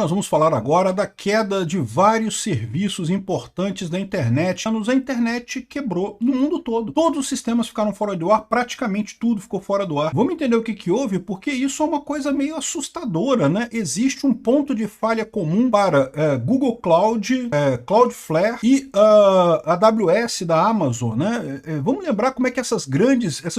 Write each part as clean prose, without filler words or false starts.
Nós vamos falar agora da queda de vários serviços importantes da internet. A internet quebrou no mundo todo. Todos os sistemas ficaram fora do ar, praticamente tudo ficou fora do ar. Vamos entender o que houve, porque isso é uma coisa meio assustadora, né? Existe um ponto de falha comum para Google Cloud, Cloudflare e a AWS da Amazon, né? Vamos lembrar como é que essas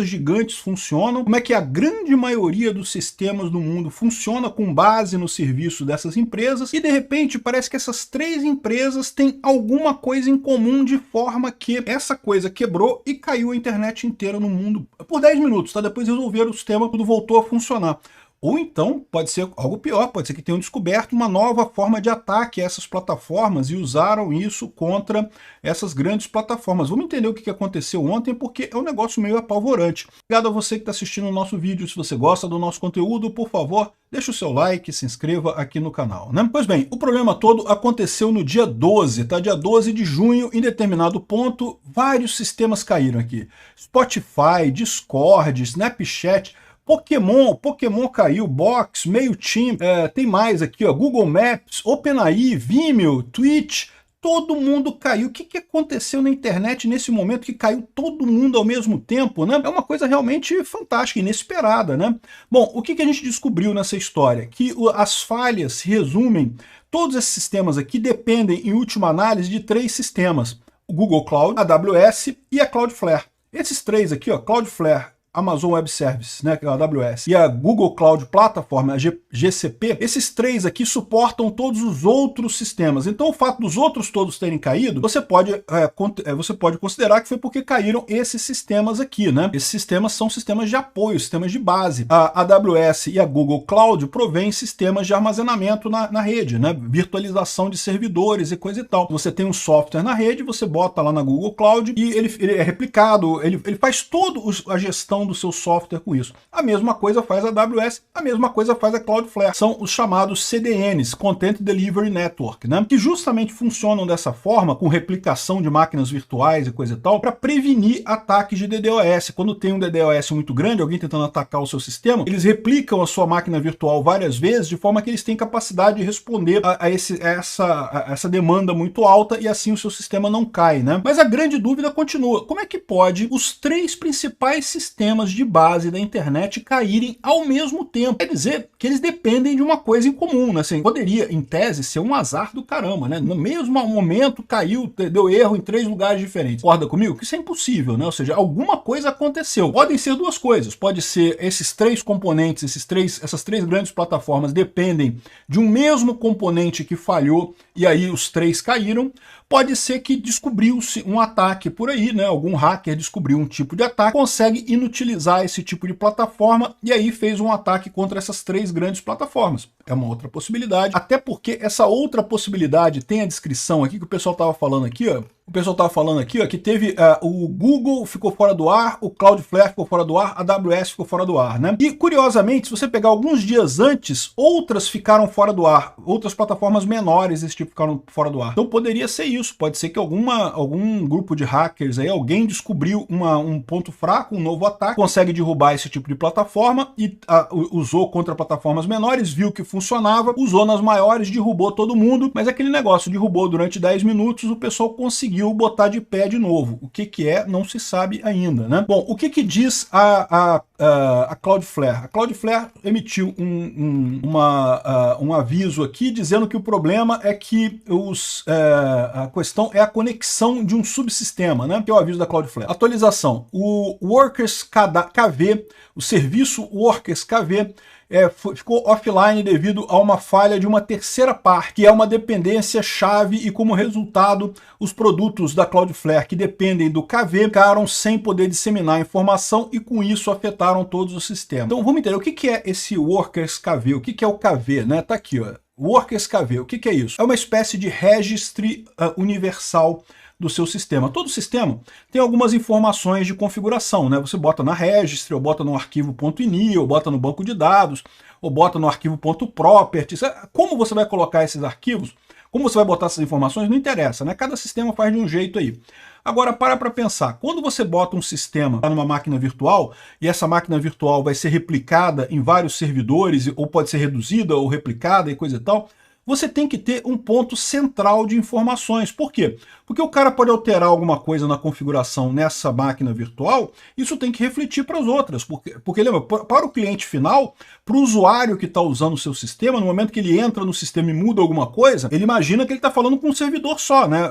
gigantes funcionam, como é que a grande maioria dos sistemas do mundo funciona com base no serviço dessas empresas, e de repente parece que essas três empresas têm alguma coisa em comum, de forma que essa coisa quebrou e caiu a internet inteira no mundo por 10 minutos, tá? Depois resolveram o sistema, tudo voltou a funcionar. Ou então, pode ser algo pior, pode ser que tenham descoberto uma nova forma de ataque a essas plataformas e usaram isso contra essas grandes plataformas. Vamos entender o que aconteceu ontem, porque é um negócio meio apavorante. Obrigado a você que está assistindo o nosso vídeo. Se você gosta do nosso conteúdo, por favor, deixa o seu like, se inscreva aqui no canal, né? Pois bem, o problema todo aconteceu no dia 12, tá? Dia 12 de junho, em determinado ponto, vários sistemas caíram aqui. Spotify, Discord, Snapchat, Pokémon caiu, Box, MailChimp, tem mais aqui, ó, Google Maps, OpenAI, Vimeo, Twitch, todo mundo caiu. O que aconteceu na internet nesse momento que caiu todo mundo ao mesmo tempo, né? É uma coisa realmente fantástica, inesperada, né? Bom, o que a gente descobriu nessa história? Que as falhas se resumem, todos esses sistemas aqui dependem, em última análise, de três sistemas: o Google Cloud, a AWS e a Cloudflare. Esses três aqui, ó, Cloudflare, Amazon Web Services, né, que é a AWS, e a Google Cloud Platform, a GCP, esses três aqui suportam todos os outros sistemas. Então o fato dos outros todos terem caído, você pode considerar que foi porque caíram esses sistemas aqui, né? Esses sistemas são sistemas de apoio, sistemas de base. A AWS e a Google Cloud provêm sistemas de armazenamento na rede, né? Virtualização de servidores e coisa e tal. Você tem um software na rede, você bota lá na Google Cloud e ele é replicado, ele faz toda a gestão do seu software com isso. A mesma coisa faz a AWS, a mesma coisa faz a Cloudflare. São os chamados CDNs, Content Delivery Network, né? Que justamente funcionam dessa forma, com replicação de máquinas virtuais e coisa e tal, para prevenir ataques de DDoS. Quando tem um DDoS muito grande, alguém tentando atacar o seu sistema, eles replicam a sua máquina virtual várias vezes, de forma que eles têm capacidade de responder a essa demanda muito alta, e assim o seu sistema não cai, né? Mas a grande dúvida continua: como é que pode os três principais sistemas de base da internet caírem ao mesmo tempo? Quer dizer que eles dependem de uma coisa em comum, né? Assim, poderia, em tese, ser um azar do caramba, né? No mesmo momento caiu, deu erro em três lugares diferentes. Concorda comigo? Que isso é impossível, né? Ou seja, alguma coisa aconteceu. Podem ser duas coisas. Pode ser esses três componentes, essas três grandes plataformas dependem de um mesmo componente que falhou e aí os três caíram. Pode ser que descobriu-se um ataque por aí, né? Algum hacker descobriu um tipo de ataque, consegue inutilizar esse tipo de plataforma e aí fez um ataque contra essas três grandes plataformas. É uma outra possibilidade, até porque essa outra possibilidade tem a descrição aqui que o pessoal estava falando aqui, ó. O pessoal estava falando aqui, ó, que teve o Google ficou fora do ar, o Cloudflare ficou fora do ar, a AWS ficou fora do ar, né? E curiosamente, se você pegar alguns dias antes, outras ficaram fora do ar, outras plataformas menores desse tipo ficaram fora do ar. Então poderia ser isso, pode ser que algum grupo de hackers aí, alguém descobriu um ponto fraco, um novo ataque, consegue derrubar esse tipo de plataforma e usou contra plataformas menores, viu que funcionava, usou nas maiores, derrubou todo mundo, mas aquele negócio derrubou durante 10 minutos, o pessoal conseguiu botar de pé de novo. O que é, não se sabe ainda, né? Bom, o que diz a Cloudflare? A Cloudflare emitiu um aviso aqui dizendo que o problema é que a questão é a conexão de um subsistema, né? Que é o aviso da Cloudflare. Atualização. O Workers KV, o serviço Workers KV, ficou offline devido a uma falha de uma terceira parte, que é uma dependência chave, e como resultado, os produtos da Cloudflare que dependem do KV ficaram sem poder disseminar informação e com isso afetaram todos os sistemas. Então vamos entender o que é esse Workers KV, o que é o KV, né? Tá aqui, ó. Workers KV, o que é isso? É uma espécie de registry universal do seu sistema. Todo sistema tem algumas informações de configuração, né? Você bota na registry, ou bota no arquivo .ini, ou bota no banco de dados, ou bota no arquivo .properties. Como você vai colocar esses arquivos, como você vai botar essas informações, não interessa, né? Cada sistema faz de um jeito aí. Agora, para pensar, quando você bota um sistema numa máquina virtual, e essa máquina virtual vai ser replicada em vários servidores, ou pode ser reduzida ou replicada e coisa e tal, você tem que ter um ponto central de informações. Por quê? Porque o cara pode alterar alguma coisa na configuração nessa máquina virtual, isso tem que refletir para as outras. Porque lembra, para o cliente final, para o usuário que está usando o seu sistema, no momento que ele entra no sistema e muda alguma coisa, ele imagina que ele está falando com um servidor só, né?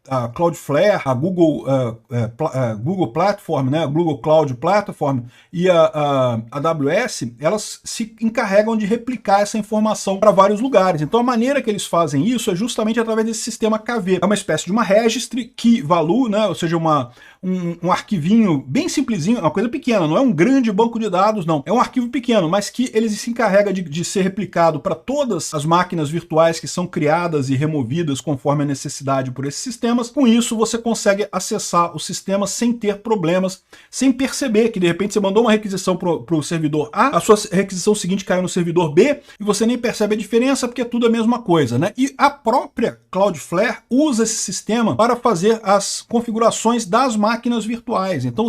A Cloudflare, a Google Platform, né? A Google Cloud Platform e a AWS, elas se encarregam de replicar essa informação para vários lugares. Então a maneira que eles fazem isso é justamente através desse sistema KV. É uma espécie de uma registry key value, né? Ou seja, um arquivinho bem simplesinho, uma coisa pequena, não é um grande banco de dados, não. É um arquivo pequeno, mas que ele se encarrega de ser replicado para todas as máquinas virtuais que são criadas e removidas conforme a necessidade por esses sistemas. Com isso, você consegue acessar o sistema sem ter problemas, sem perceber que de repente você mandou uma requisição para o servidor A, a sua requisição seguinte caiu no servidor B, e você nem percebe a diferença porque é tudo a mesma coisa, né? E a própria Cloudflare usa esse sistema para fazer as configurações das máquinas virtuais. Então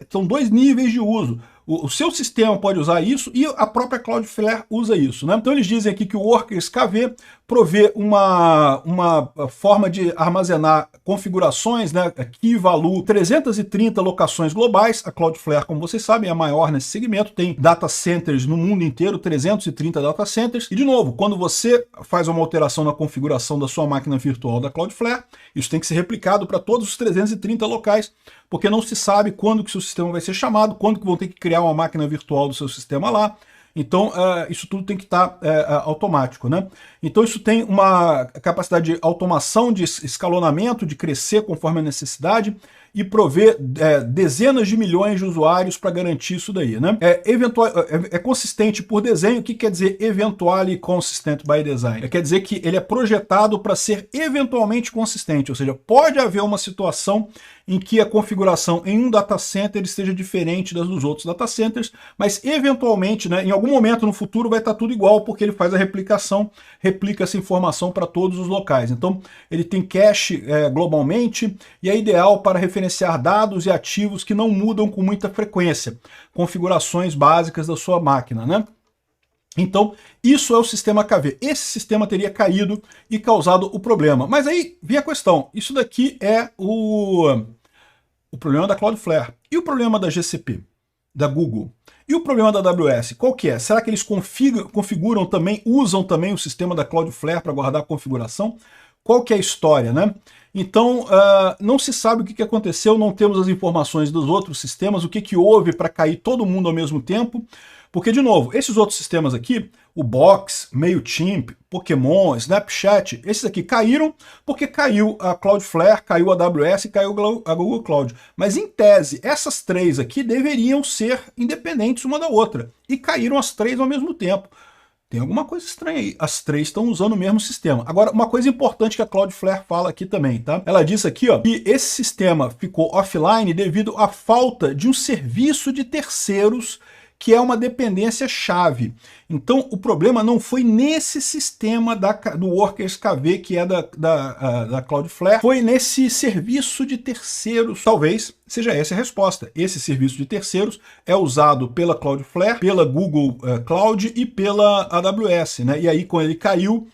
são dois níveis de uso. O seu sistema pode usar isso e a própria Cloudflare usa isso, né? Então eles dizem aqui que o Workers KV provê uma forma de armazenar configurações, né? Key value 330 locações globais. A Cloudflare, como vocês sabem, é a maior nesse segmento, tem data centers no mundo inteiro, 330 data centers. E de novo, quando você faz uma alteração na configuração da sua máquina virtual da Cloudflare, isso tem que ser replicado para todos os 330 locais, porque não se sabe quando que o seu sistema vai ser chamado, quando que vão ter que criar uma máquina virtual do seu sistema lá. Então, isso tudo tem que estar automático, né? Então, isso tem uma capacidade de automação, de escalonamento, de crescer conforme a necessidade e prover dezenas de milhões de usuários para garantir isso daí, né? É consistente por desenho. O que quer dizer eventually consistent by design? Quer dizer que ele é projetado para ser eventualmente consistente, ou seja, pode haver uma situação em que a configuração em um data center esteja diferente das dos outros data centers, mas eventualmente, né, em algum momento no futuro vai estar tudo igual, porque ele faz a replicação, replica essa informação para todos os locais. Então, ele tem cache globalmente e é ideal para referenciar dados e ativos que não mudam com muita frequência, configurações básicas da sua máquina, né? Então, isso é o sistema KV. Esse sistema teria caído e causado o problema. Mas aí vem a questão. Isso daqui é o problema da Cloudflare. E o problema da GCP, da Google? E o problema da AWS? Qual que é? Será que eles configuram também, usam também o sistema da Cloudflare para guardar a configuração? Qual que é a história, né? Então, não se sabe o que aconteceu, não temos as informações dos outros sistemas, o que houve para cair todo mundo ao mesmo tempo. Porque, de novo, esses outros sistemas aqui, o Box, MailChimp, Pokémon, Snapchat, esses aqui caíram porque caiu a Cloudflare, caiu a AWS e caiu a Google Cloud. Mas, em tese, essas três aqui deveriam ser independentes uma da outra. E caíram as três ao mesmo tempo. Tem alguma coisa estranha aí. As três estão usando o mesmo sistema. Agora, uma coisa importante que a Cloudflare fala aqui também, tá? Ela disse aqui, ó, que esse sistema ficou offline devido à falta de um serviço de terceiros que é uma dependência chave. Então, o problema não foi nesse sistema do Workers KV, que é da Cloudflare, foi nesse serviço de terceiros. Talvez seja essa a resposta. Esse serviço de terceiros é usado pela Cloudflare, pela Google Cloud e pela AWS, né? E aí, quando ele caiu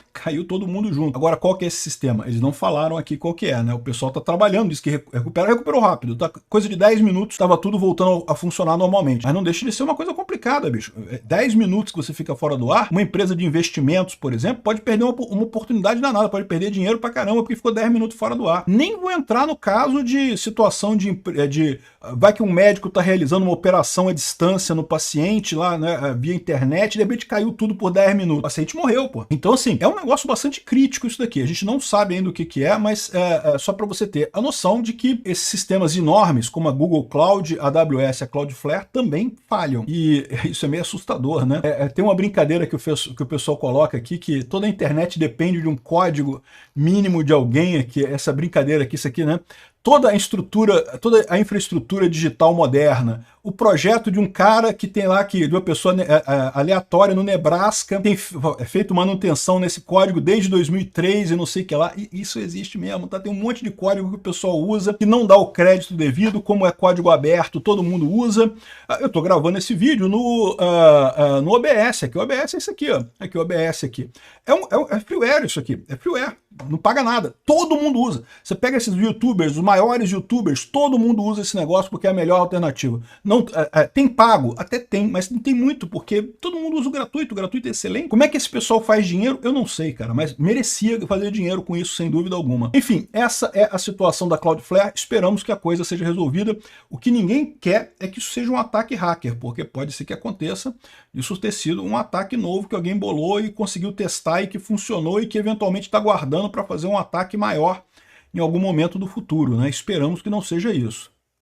todo mundo junto. Agora, qual que é esse sistema? Eles não falaram aqui qual que é, né? O pessoal tá trabalhando, diz que recuperou rápido. Tá, coisa de 10 minutos, estava tudo voltando a funcionar normalmente. Mas não deixa de ser uma coisa complicada, bicho. 10 minutos que você fica fora do ar, uma empresa de investimentos, por exemplo, pode perder uma oportunidade danada, pode perder dinheiro pra caramba porque ficou 10 minutos fora do ar. Nem vou entrar no caso de situação vai que um médico está realizando uma operação à distância no paciente lá, né, via internet, e de repente caiu tudo por 10 minutos. O paciente morreu, pô. Então, assim, é um negócio bastante crítico isso daqui. A gente não sabe ainda o que é, mas só para você ter a noção de que esses sistemas enormes, como a Google Cloud, a AWS e a Cloudflare, também falham. E isso é meio assustador, né? Tem uma brincadeira que o pessoal coloca aqui, que toda a internet depende de um código mínimo de alguém aqui, essa brincadeira aqui, isso aqui, né? Toda a infraestrutura digital moderna o projeto de um cara que tem lá, de uma pessoa aleatória no Nebraska, tem feito manutenção nesse código desde 2003 e não sei o que lá. E isso existe mesmo, tá? Tem um monte de código que o pessoal usa, que não dá o crédito devido, como é código aberto, todo mundo usa. Eu tô gravando esse vídeo no OBS, aqui. O OBS é isso aqui, ó. Aqui, o OBS aqui. É freeware isso aqui, é freeware. Não paga nada, todo mundo usa. Você pega esses youtubers, os maiores youtubers, todo mundo usa esse negócio porque é a melhor alternativa. Não, tem pago? Até tem, mas não tem muito, porque todo mundo usa o gratuito é excelente. Como é que esse pessoal faz dinheiro? Eu não sei, cara, mas merecia fazer dinheiro com isso, sem dúvida alguma. Enfim, essa é a situação da Cloudflare, esperamos que a coisa seja resolvida. O que ninguém quer é que isso seja um ataque hacker, porque pode ser que aconteça isso ter sido um ataque novo que alguém bolou e conseguiu testar e que funcionou e que eventualmente está guardando para fazer um ataque maior em algum momento do futuro, né? Esperamos que não seja isso.